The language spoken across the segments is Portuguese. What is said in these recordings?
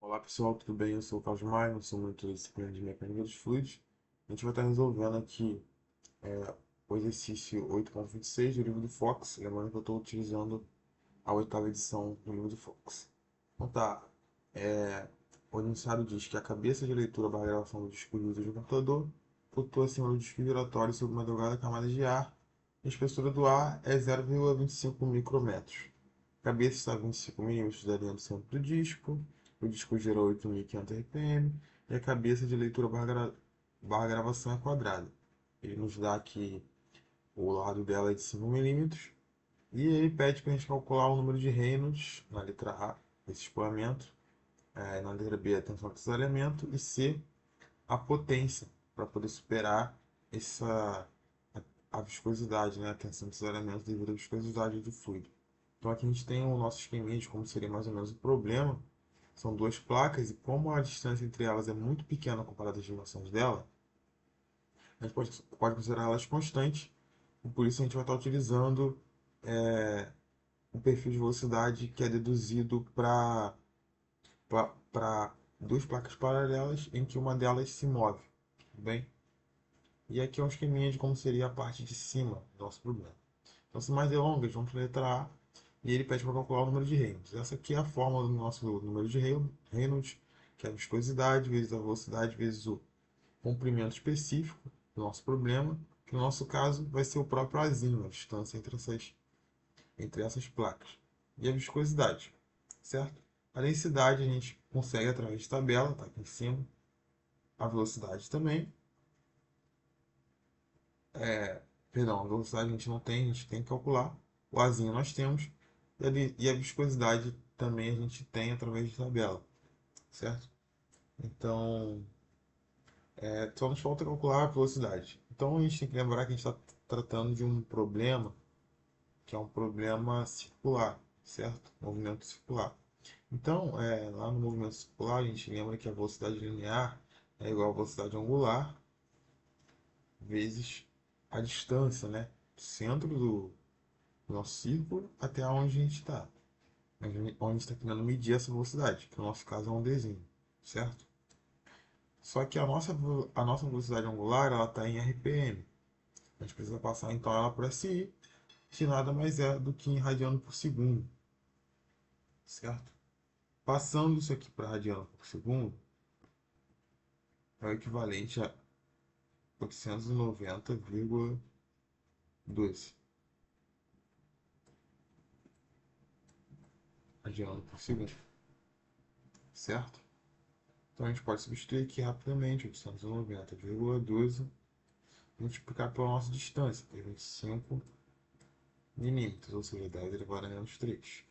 Olá pessoal, tudo bem? Eu sou o Carlos Maia, eu sou monitor da disciplina de mecânica dos fluidos. A gente vai estar resolvendo aqui o exercício 8.26 do livro do Fox, lembrando que eu estou utilizando a oitava edição do livro do Fox. Então tá, o enunciado diz que a cabeça de leitura barra gravação do disco de do computador flutua acima do disco giratório sobre uma delgada camada de ar. A espessura do ar é 0,25 micrômetros. A cabeça está a 25 milímetros da linha do centro do disco. O disco gira 8.500 RPM e a cabeça de leitura barra gravação é quadrada. Ele nos dá aqui o lado dela é de 5 milímetros e ele pede para a gente calcular o número de Reynolds na letra A, esse escoamento, na letra B, a tensão de desalhamento e C, a potência, para poder superar essa, a viscosidade, né, a tensão de desalhamento devido à viscosidade do fluido. Então aqui a gente tem o nosso esqueminha de como seria mais ou menos o problema. São duas placas e como a distância entre elas é muito pequena comparada às dimensões dela, a gente pode considerar elas constantes. E por isso a gente vai estar utilizando é, um perfil de velocidade que é deduzido para duas placas paralelas em que uma delas se move. Tudo bem? E aqui é um esqueminha de como seria a parte de cima do nosso problema. Então, sem mais delongas, vamos para a letra A e ele pede para calcular o número de Reynolds. Essa aqui é a fórmula do nosso número de Reynolds, que é a viscosidade vezes a velocidade vezes o comprimento específico do nosso problema, que no nosso caso vai ser o próprio Azinho, a distância entre essas placas. E a viscosidade, certo? A densidade a gente consegue através de tabela, está aqui em cima. A velocidade também. Perdão, a velocidade a gente não tem, a gente tem que calcular. O Azinho nós temos. E a viscosidade também a gente tem através de tabela, certo? Então, só nos falta calcular a velocidade. Então, a gente tem que lembrar que a gente está tratando de um problema que é um problema circular, certo? Movimento circular. Então, lá no movimento circular, a gente lembra que a velocidade linear é igual à velocidade angular vezes a distância, né? Do centro do nosso círculo até onde a gente está. Onde a gente está querendo medir essa velocidade, que no nosso caso é um desenho, certo? Só que a nossa velocidade angular ela está em RPM. A gente precisa passar então ela para SI, que nada mais é do que em radiano por segundo, certo? Passando isso aqui para radiano por segundo, é o equivalente a 890,12 radiano por segundo, certo? Então a gente pode substituir aqui rapidamente 890,12 multiplicar pela nossa distância, que é 25 milímetros, ou seja, 10 elevado a menos 3.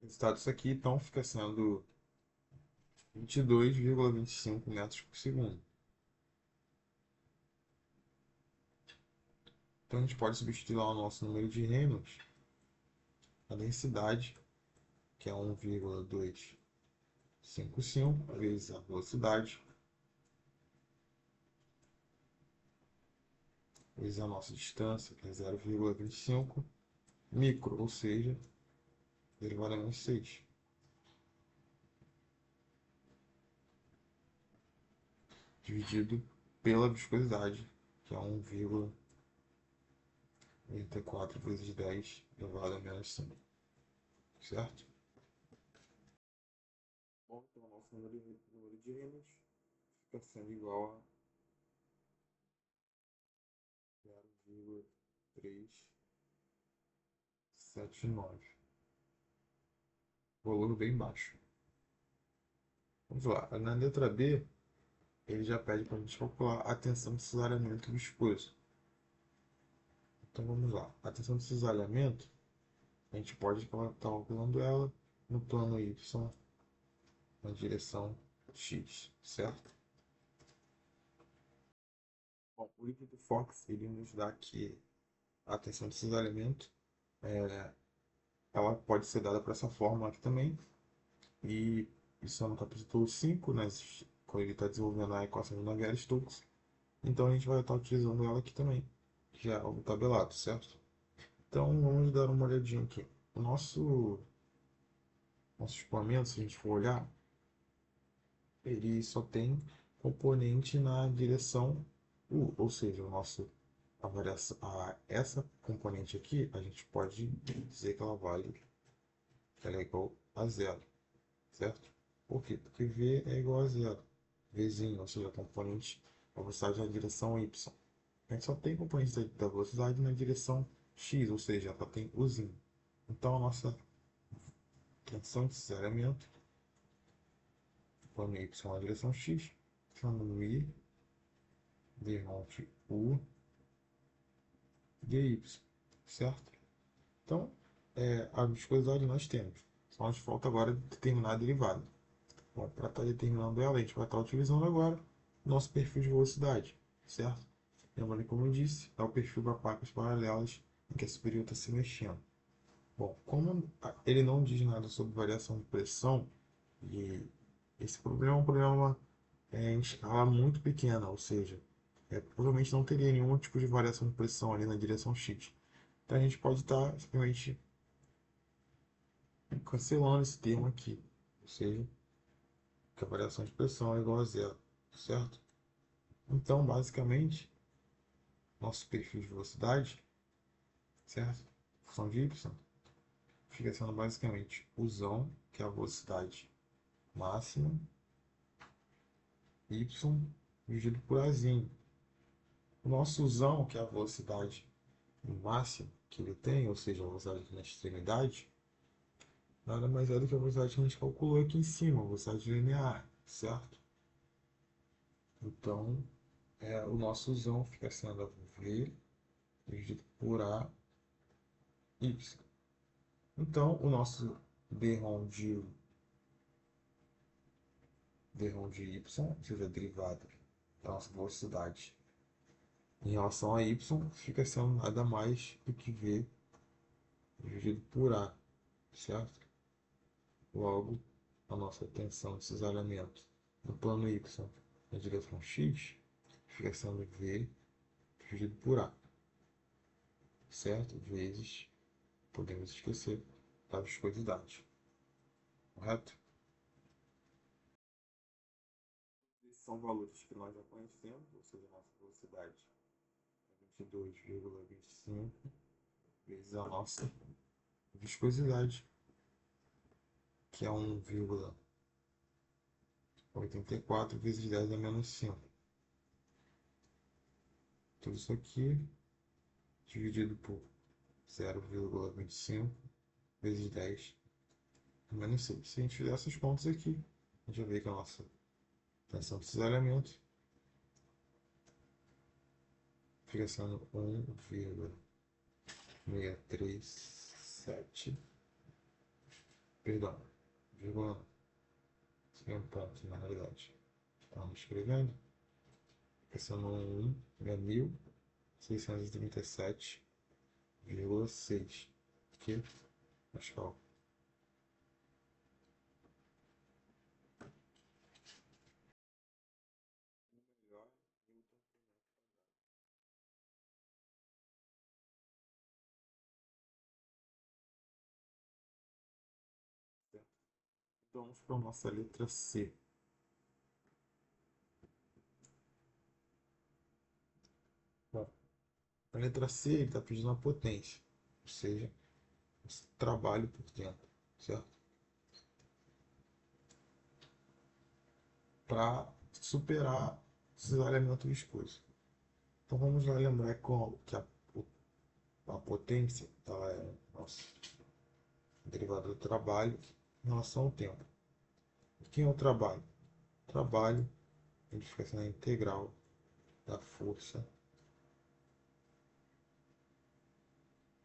O resultado disso aqui, então, fica sendo 22,25 metros por segundo. Então a gente pode substituir lá o nosso número de Reynolds, a densidade, que é 1,255 vezes a velocidade, vezes a nossa distância, que é 0,25 micro, ou seja, elevado a menos 6. Dividido pela viscosidade, que é 1,84 vezes 10 elevado a menos 5. Certo? Bom, então o nosso número de Reynolds fica sendo igual a 0,379. Valor bem baixo. Vamos lá. Na letra B, ele já pede para a gente calcular a tensão de cisalhamento viscoso. Então vamos lá. A tensão de cisalhamento, a gente pode estar calculando ela no plano Y na direção X, certo? Bom, o livro do Fox ele nos dá que a tensão de cisalhamento ela pode ser dada para essa fórmula aqui também. E isso é no capítulo 5, né, quando ele está desenvolvendo a equação de Navier-Stokes. Então a gente vai estar utilizando ela aqui também, que é algo tabelado, certo? Então vamos dar uma olhadinha aqui. O nosso nosso escoamento, se a gente for olhar, ele só tem componente na direção U, ou seja, o nosso, a variação, essa componente aqui, a gente pode dizer que ela é igual a zero, certo? Por quê? Porque V é igual a zero. Vzinho, ou seja, a componente, a velocidade na direção Y. A gente só tem componente da velocidade na direção X, ou seja, só tem Uzinho. Então, a nossa tensão de desacelramento, plano Y na direção X, plano I, derrante U, dy, certo? Então, a viscosidade nós temos. Só nos falta agora determinar a derivada. Bom, para estar determinando ela, a gente vai estar utilizando agora o nosso perfil de velocidade, certo? Lembrando, como eu disse, é o perfil para placas paralelas em que a superior está se mexendo. Bom, como ele não diz nada sobre variação de pressão, e esse problema é um problema em escala muito pequena, ou seja, provavelmente não teria nenhum tipo de variação de pressão ali na direção X. Então a gente pode estar simplesmente cancelando esse termo aqui, ou seja, que a variação de pressão é igual a zero, certo? Então, basicamente, nosso perfil de velocidade, certo? Função de y, fica sendo basicamente usão, que é a velocidade máxima, y dividido por azinho. O nosso usão, que é a velocidade máxima que ele tem, ou seja, a velocidade na extremidade, nada mais é do que a velocidade que a gente calculou aqui em cima, a velocidade linear, certo? Então, o nosso usão fica sendo V dividido por A, Y. Então, o nosso d-ROM de Y, ou seja, a derivada da nossa velocidade em relação a Y, fica sendo nada mais do que V dividido por A, certo? Logo, a nossa tensão de cisalhamento no plano Y na direção X fica sendo V dividido por A, certo? Vezes, podemos esquecer, da viscosidade, correto? Esses são valores que nós já conhecemos, ou seja, a nossa velocidade é 22,25 vezes a nossa viscosidade, que é 1,84 vezes 10 a menos 5. Tudo isso aqui dividido por 0,25 vezes 10 a menos 6. Se a gente fizer essas contas aqui, a gente vai ver que a nossa tensão de cisalhamento fica sendo 1,637, perdão, vírgula, sem um ponto na realidade. Estamos escrevendo, fica sendo 1.637,6 aqui, Pascal. Então vamos para a nossa letra C. Bom, a letra C ele está pedindo a potência, ou seja, esse trabalho por tempo, certo? Para superar o cisalhamento viscoso. Então vamos lá lembrar que a potência ela é nossa derivada do trabalho em relação ao tempo. E quem é o trabalho? O trabalho ele fica sendo a integral da força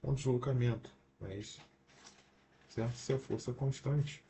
com deslocamento, não é isso? Certo? Se a força é constante,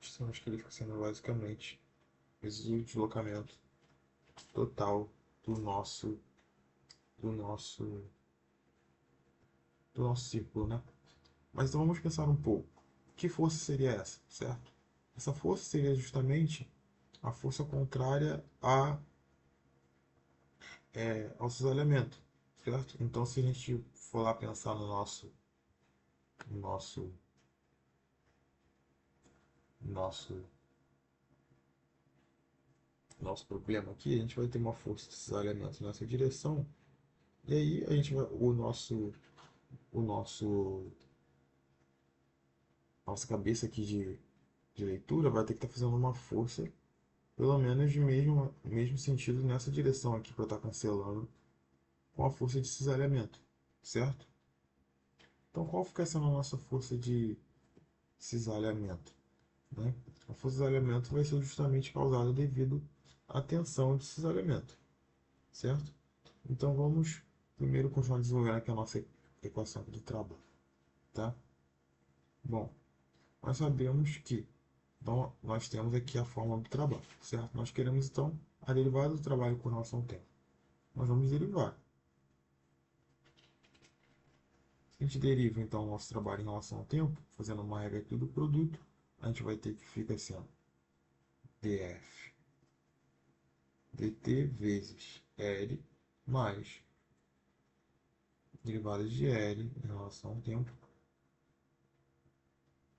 acho que ele fica sendo basicamente vezes o deslocamento total do nosso do nosso do nosso círculo, né? Mas então vamos pensar um pouco. Que força seria essa, certo? Essa força seria justamente a força contrária ao cisalhamento, certo? Então, se a gente for lá pensar no nosso nosso, nosso problema aqui, a gente vai ter uma força de cisalhamento nessa direção, e aí a gente vai, o nosso, nossa cabeça aqui de leitura vai ter que estar fazendo uma força, pelo menos de mesmo sentido nessa direção aqui para estar cancelando com a força de cisalhamento, certo? Então qual fica sendo a nossa força de cisalhamento? Né? A força de cisalhamento vai ser justamente causada devido à tensão de cisalhamento, certo? Então vamos primeiro continuar desenvolvendo aqui a nossa equação do trabalho, tá? Bom, nós sabemos que então, nós temos aqui a fórmula do trabalho, certo? Nós queremos então a derivada do trabalho com relação ao tempo. Nós vamos derivar. Se a gente deriva então o nosso trabalho em relação ao tempo, fazendo uma regra aqui do produto, a gente vai ter que fica sendo df dt vezes L mais derivada de L em relação ao tempo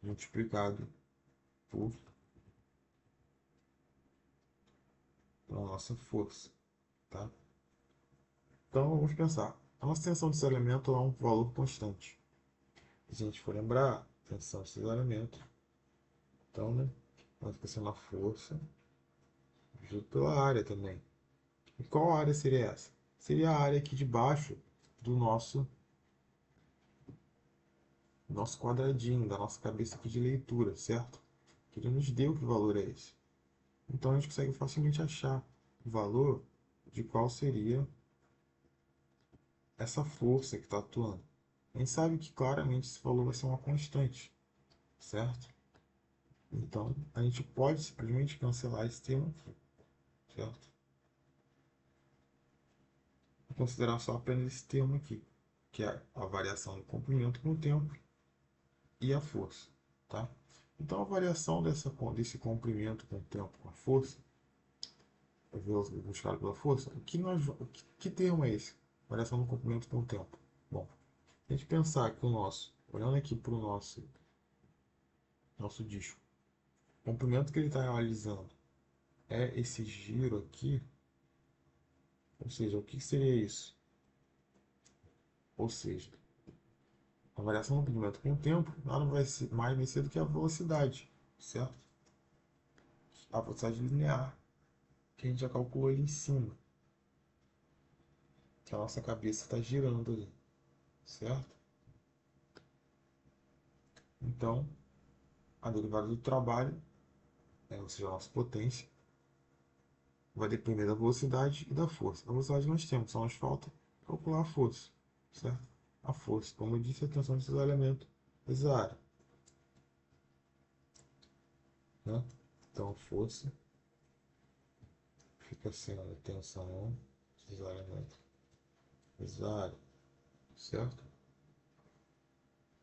multiplicado por a nossa força, tá? Então vamos pensar. A nossa tensão desse elemento é um valor constante. Se a gente for lembrar, tensão desse elemento, então, né, vai ficar sendo a força dividido pela área também. E qual área seria essa? Seria a área aqui de baixo do nosso quadradinho, da nossa cabeça aqui de leitura, certo? Que ele nos deu que valor é esse. Então a gente consegue facilmente achar o valor de qual seria essa força que está atuando. A gente sabe que claramente esse valor vai ser uma constante, certo? Então a gente pode simplesmente cancelar esse termo aqui, certo? E considerar só apenas esse termo aqui, que é a variação do comprimento com o tempo e a força, tá? Então a variação desse comprimento com o tempo com a força, buscado pela força, que termo é esse? Variação do comprimento com o tempo. Bom, se a gente pensar que olhando aqui para o nosso disco, o comprimento que ele está realizando é esse giro aqui, ou seja, o que seria isso? Ou seja, a variação do comprimento com o tempo nada vai ser do que a velocidade, certo? A velocidade linear, que a gente já calculou ali em cima, que a nossa cabeça está girando ali, certo? Então, a derivada do trabalho, ou seja, a nossa potência, vai depender da velocidade e da força. A velocidade nós temos, só nos falta calcular a força, certo? A força, como eu disse, é a tensão desses elementos vezes a área, né? Então, a força fica sendo a tensão desses elementos vezes a área, certo?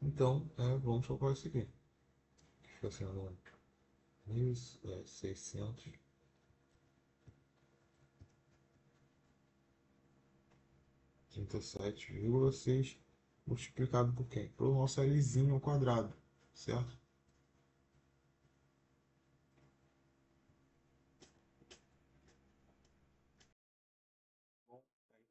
Então, vamos calcular isso aqui, que fica sendo 1.637,6 multiplicado por quem? Pelo nosso Lzinho ao quadrado, certo? Então,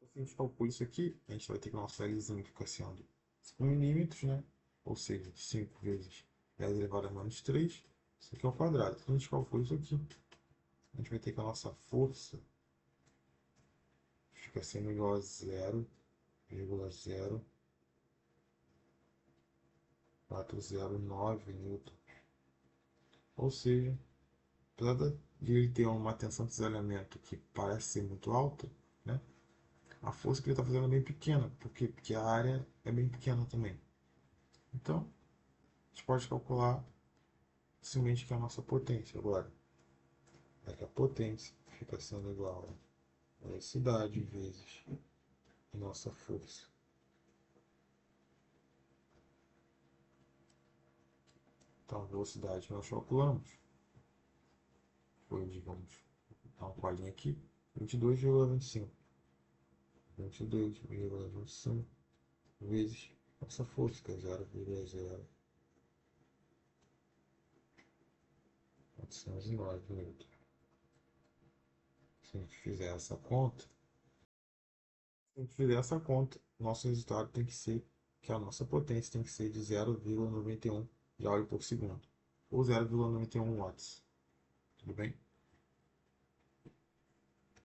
se a gente calcula isso aqui, a gente vai ter que o nosso Lzinho ficar sendo 5 milímetros, né? Ou seja, 5 vezes 10 elevado a menos 3, isso aqui é ao quadrado. Se a gente calcula isso aqui, a gente vai ter que a nossa força fica sendo igual a 0,0409 newton. Ou seja, apesar de ele ter uma tensão de isolamento que parece ser muito alta, né? A força que ele está fazendo é bem pequena, porque a área é bem pequena também. Então, a gente pode calcular simplesmente que é a nossa potência agora. É que a potência fica sendo igual a velocidade vezes a nossa força. Então, a velocidade que nós calculamos foi, digamos, dar uma colinha aqui, 22,25. 22,25 vezes nossa força, que é 0,0 409 newton. Se a gente fizer essa conta, nosso resultado tem que ser que a nossa potência tem que ser de 0,91 joule por segundo, ou 0,91 watts. Tudo bem?